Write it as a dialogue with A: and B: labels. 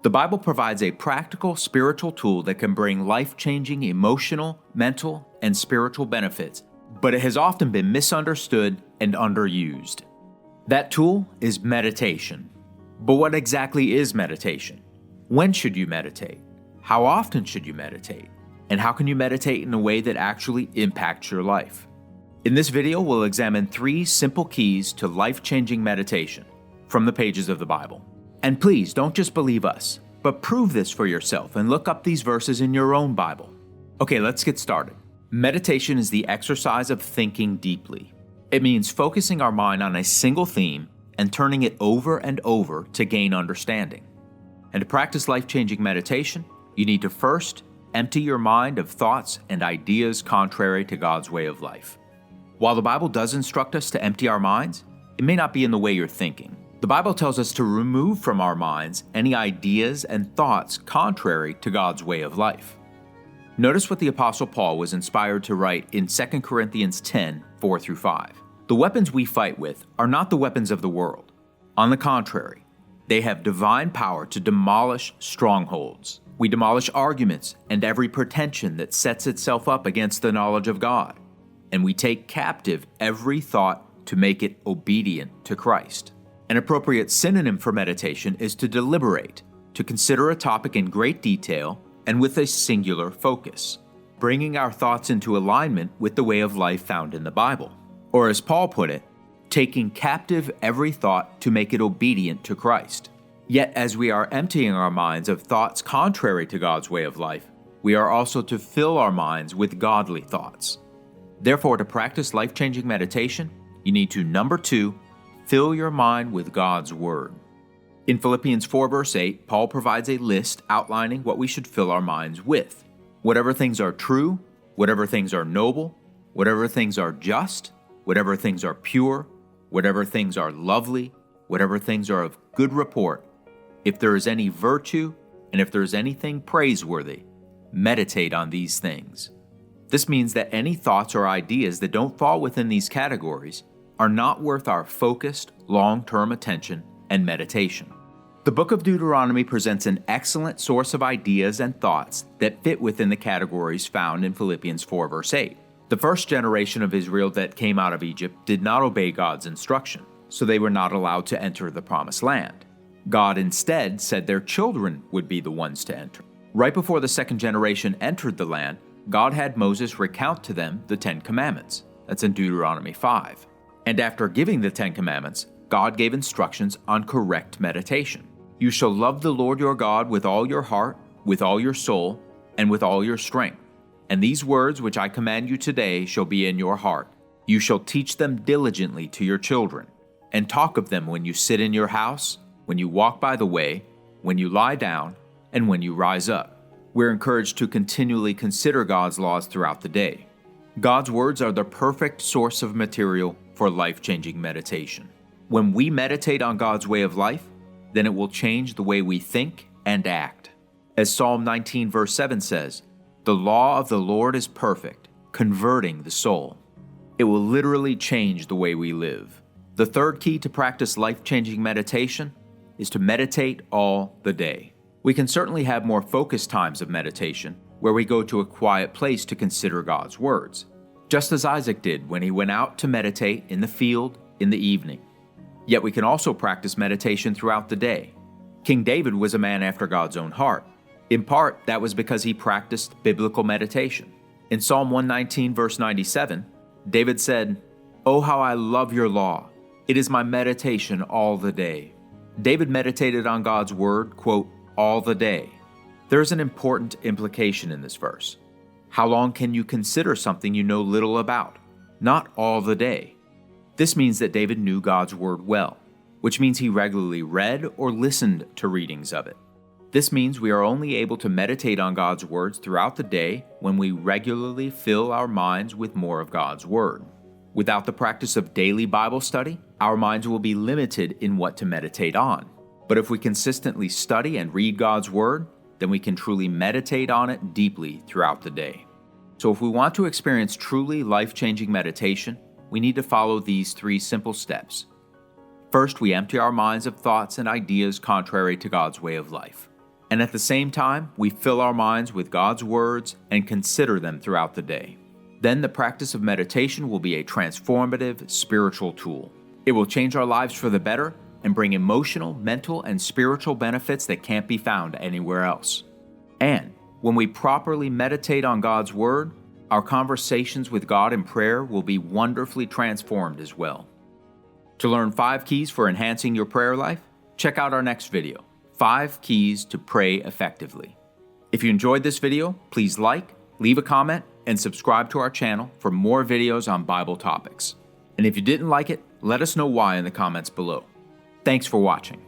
A: The Bible provides a practical spiritual tool that can bring life-changing emotional, mental, and spiritual benefits, but it has often been misunderstood and underused. That tool is meditation. But what exactly is meditation? When should you meditate? How often should you meditate? And how can you meditate in a way that actually impacts your life? In this video, we'll examine 3 simple keys to life-changing meditation from the pages of the Bible. And please don't just believe us, but prove this for yourself and look up these verses in your own Bible. Okay, let's get started. Meditation is the exercise of thinking deeply. It means focusing our mind on a single theme and turning it over and over to gain understanding. And to practice life-changing meditation, you need to first empty your mind of thoughts and ideas contrary to God's way of life. While the Bible does instruct us to empty our minds, it may not be in the way you're thinking. The Bible tells us to remove from our minds any ideas and thoughts contrary to God's way of life. Notice what the Apostle Paul was inspired to write in 2 Corinthians 10, 4-5. The weapons we fight with are not the weapons of the world. On the contrary, they have divine power to demolish strongholds. We demolish arguments and every pretension that sets itself up against the knowledge of God. And we take captive every thought to make it obedient to Christ. An appropriate synonym for meditation is to deliberate, to consider a topic in great detail and with a singular focus, bringing our thoughts into alignment with the way of life found in the Bible. Or as Paul put it, taking captive every thought to make it obedient to Christ. Yet as we are emptying our minds of thoughts contrary to God's way of life, we are also to fill our minds with godly thoughts. Therefore, to practice life-changing meditation, you need to, number 2, fill your mind with God's Word. In Philippians 4 verse 8, Paul provides a list outlining what we should fill our minds with. Whatever things are true, whatever things are noble, whatever things are just, whatever things are pure, whatever things are lovely, whatever things are of good report, if there is any virtue, and if there is anything praiseworthy, meditate on these things. This means that any thoughts or ideas that don't fall within these categories are not worth our focused, long-term attention and meditation. The book of Deuteronomy presents an excellent source of ideas and thoughts that fit within the categories found in Philippians 4 verse 8. The first generation of Israel that came out of Egypt did not obey God's instruction, so they were not allowed to enter the promised land. God instead said their children would be the ones to enter. Right before the second generation entered the land, God had Moses recount to them the 10 Commandments. That's in Deuteronomy 5. And after giving the 10 Commandments, God gave instructions on correct meditation. You shall love the Lord your God with all your heart, with all your soul, and with all your strength. And these words which I command you today shall be in your heart. You shall teach them diligently to your children, and talk of them when you sit in your house, when you walk by the way, when you lie down, and when you rise up. We're encouraged to continually consider God's laws throughout the day. God's words are the perfect source of material for life-changing meditation. When we meditate on God's way of life, then it will change the way we think and act. As Psalm 19 verse 7 says, "The law of the Lord is perfect, converting the soul." It will literally change the way we live. The third key to practice life-changing meditation is to meditate all the day. We can certainly have more focused times of meditation, where we go to a quiet place to consider God's words, just as Isaac did when he went out to meditate in the field in the evening. Yet we can also practice meditation throughout the day. King David was a man after God's own heart. In part, that was because he practiced biblical meditation. In Psalm 119 verse 97, David said, "Oh, how I love your law. It is my meditation all the day." David meditated on God's word, quote, all the day. There is an important implication in this verse. How long can you consider something you know little about? Not all the day. This means that David knew God's word well, which means he regularly read or listened to readings of it. This means we are only able to meditate on God's words throughout the day when we regularly fill our minds with more of God's word. Without the practice of daily Bible study, our minds will be limited in what to meditate on. But if we consistently study and read God's word, then we can truly meditate on it deeply throughout the day. So if we want to experience truly life-changing meditation, we need to follow these 3 simple steps. First, we empty our minds of thoughts and ideas contrary to God's way of life. And at the same time, we fill our minds with God's words and consider them throughout the day. Then the practice of meditation will be a transformative spiritual tool. It will change our lives for the better and bring emotional, mental, and spiritual benefits that can't be found anywhere else. And when we properly meditate on God's Word, our conversations with God in prayer will be wonderfully transformed as well. To learn 5 keys for enhancing your prayer life, check out our next video, 5 Keys to Pray Effectively. If you enjoyed this video, please like, leave a comment, and subscribe to our channel for more videos on Bible topics. And if you didn't like it, let us know why in the comments below. Thanks for watching.